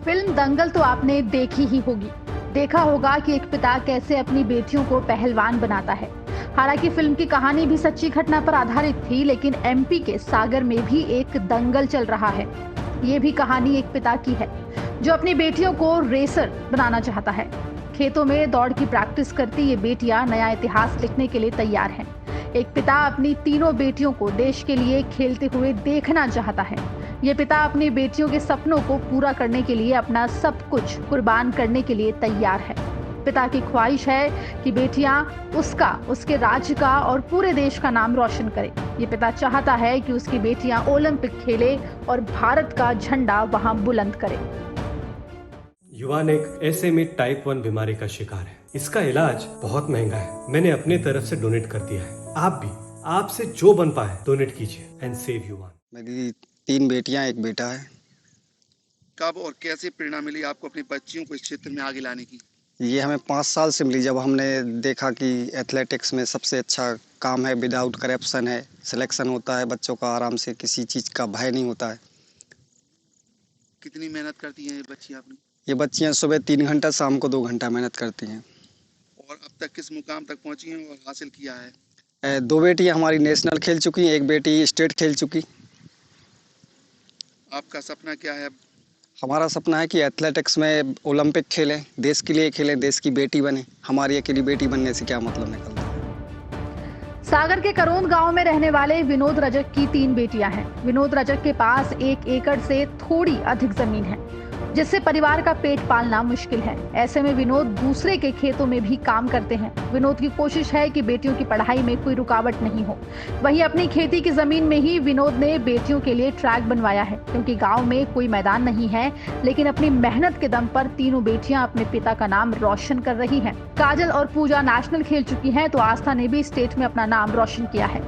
Film दंगल तो आपने देखी ही होगी। देखा होगा कि एक पिता कैसे अपनी बेटियों को पहलवान बनाता है। हालांकि फिल्म की कहानी भी सच्ची घटना पर आधारित थी, लेकिन एमपी के सागर में भी एक दंगल चल रहा है। ये भी कहानी एक पिता की है जो अपनी बेटियों को रेसर बनाना चाहता है। खेतों में दौड़ की प्रैक्टिस करती ये बेटियां नया इतिहास लिखने के लिए तैयार हैं। एक पिता अपनी तीनों बेटियों को देश के लिए खेलते हुए देखना चाहता है। ये पिता अपनी बेटियों के सपनों को पूरा करने के लिए अपना सब कुछ कुर्बान करने के लिए तैयार है। पिता की ख्वाहिश है कि बेटियां उसका, उसके राज्य का और पूरे देश का नाम रोशन करें। ये पिता चाहता है कि उसकी बेटियां ओलंपिक खेले और भारत का झंडा वहां बुलंद करें। युवान एक SMA टाइप 1 बीमारी का शिकार है। इसका इलाज बहुत महंगा है। मैंने अपने तरफ से डोनेट कर दिया है। आप भी, आपसे जो बन पाए डोनेट कीजिए एंड सेव युवान। मेरी 3 बेटियां, 1 बेटा है। कब और कैसे प्रेरणा मिली आपको अपनी बच्चियों को इस क्षेत्र में आगे लाने की? ये हमें 5 साल से मिली, जब हमने देखा कि एथलेटिक्स में सबसे अच्छा काम है, विदाउट करप्शन है, सिलेक्शन होता है बच्चों का आराम से, किसी चीज़ का भय नहीं होता है। कितनी मेहनत करती हैं ये बच्ची आपने? ये बच्चियां सुबह 3 घंटा, शाम को 2 घंटा मेहनत करती हैं। और अब तक किस मुकाम तक पहुंची हैं और हासिल किया है? 2 बेटियां हमारी नेशनल खेल चुकी हैं, 1 बेटी स्टेट खेल चुकी। आपका सपना क्या है अब? हमारा सपना है कि एथलेटिक्स में ओलंपिक खेलें, देश के लिए खेलें, देश की बेटी बने। हमारी अकेली बेटी बनने से क्या मतलब निकलता है। सागर के करोंद गांव में रहने वाले विनोद रजक की 3 बेटियां हैं। विनोद रजक के पास 1 एकड़ से थोड़ी अधिक जमीन है, जिससे परिवार का पेट पालना मुश्किल है। ऐसे में विनोद दूसरे के खेतों में भी काम करते हैं। विनोद की कोशिश है कि बेटियों की पढ़ाई में कोई रुकावट नहीं हो। वहीं अपनी खेती की जमीन में ही विनोद ने बेटियों के लिए ट्रैक बनवाया है, क्योंकि गांव में कोई मैदान नहीं है। लेकिन अपनी मेहनत के दम पर तीनों बेटियां अपने पिता का नाम रोशन कर रही हैं। काजल और पूजा नेशनल खेल चुकी हैं, तो आस्था ने भी स्टेट में अपना नाम रोशन किया है।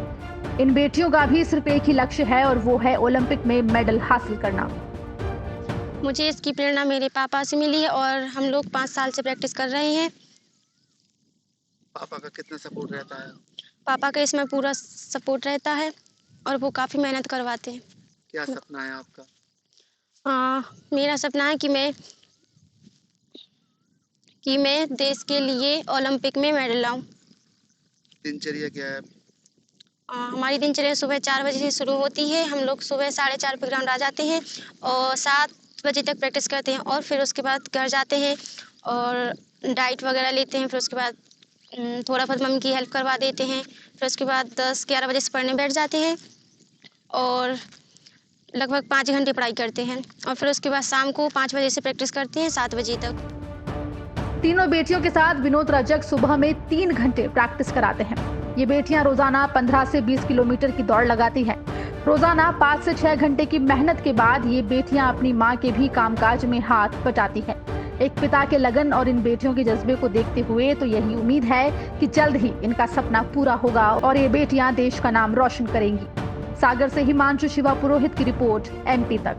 इन बेटियों का भी सिर्फ एक ही लक्ष्य है, और वो है ओलंपिक में मेडल हासिल करना। मुझे इसकी प्रेरणा मेरे पापा से मिली है और हम लोग 5 साल से प्रैक्टिस कर रहे हैं। पापा का कितना सपोर्ट रहता है? पापा का इसमें पूरा सपोर्ट रहता है और वो काफ़ी मेहनत करवाते हैं। क्या सपना है आपका? मेरा सपना है कि मैं देश के लिए ओलंपिक में मेडल लाऊं। दिनचर्या क्या है? हमारी दिनचर्या सुबह 4 बजे से शुरू होती है। हम लोग सुबह 4:30 पे ग्राउंड आ जाते हैं और 7 बजे तक प्रैक्टिस करते हैं, और फिर उसके बाद घर जाते हैं और डाइट वगैरह लेते हैं। फिर उसके बाद थोड़ा बहुत मम्मी की हेल्प करवा देते हैं। फिर उसके बाद 10-11 बजे से पढ़ने बैठ जाते हैं और लगभग 5 घंटे पढ़ाई करते हैं, और फिर उसके बाद शाम को 5 बजे से प्रैक्टिस करते हैं 7 बजे तक। तीनों बेटियों के साथ विनोद रजक सुबह में 3 घंटे प्रैक्टिस कराते हैं। ये बेटियां रोजाना 15 से 20 किलोमीटर की दौड़ लगाती हैं। रोजाना 5 से 6 घंटे की मेहनत के बाद ये बेटियां अपनी मां के भी कामकाज में हाथ बटाती हैं। एक पिता के लगन और इन बेटियों के जज्बे को देखते हुए तो यही उम्मीद है कि जल्द ही इनका सपना पूरा होगा और ये बेटियां देश का नाम रोशन करेंगी। सागर से हिमांशु शिवा पुरोहित की रिपोर्ट, MP तक।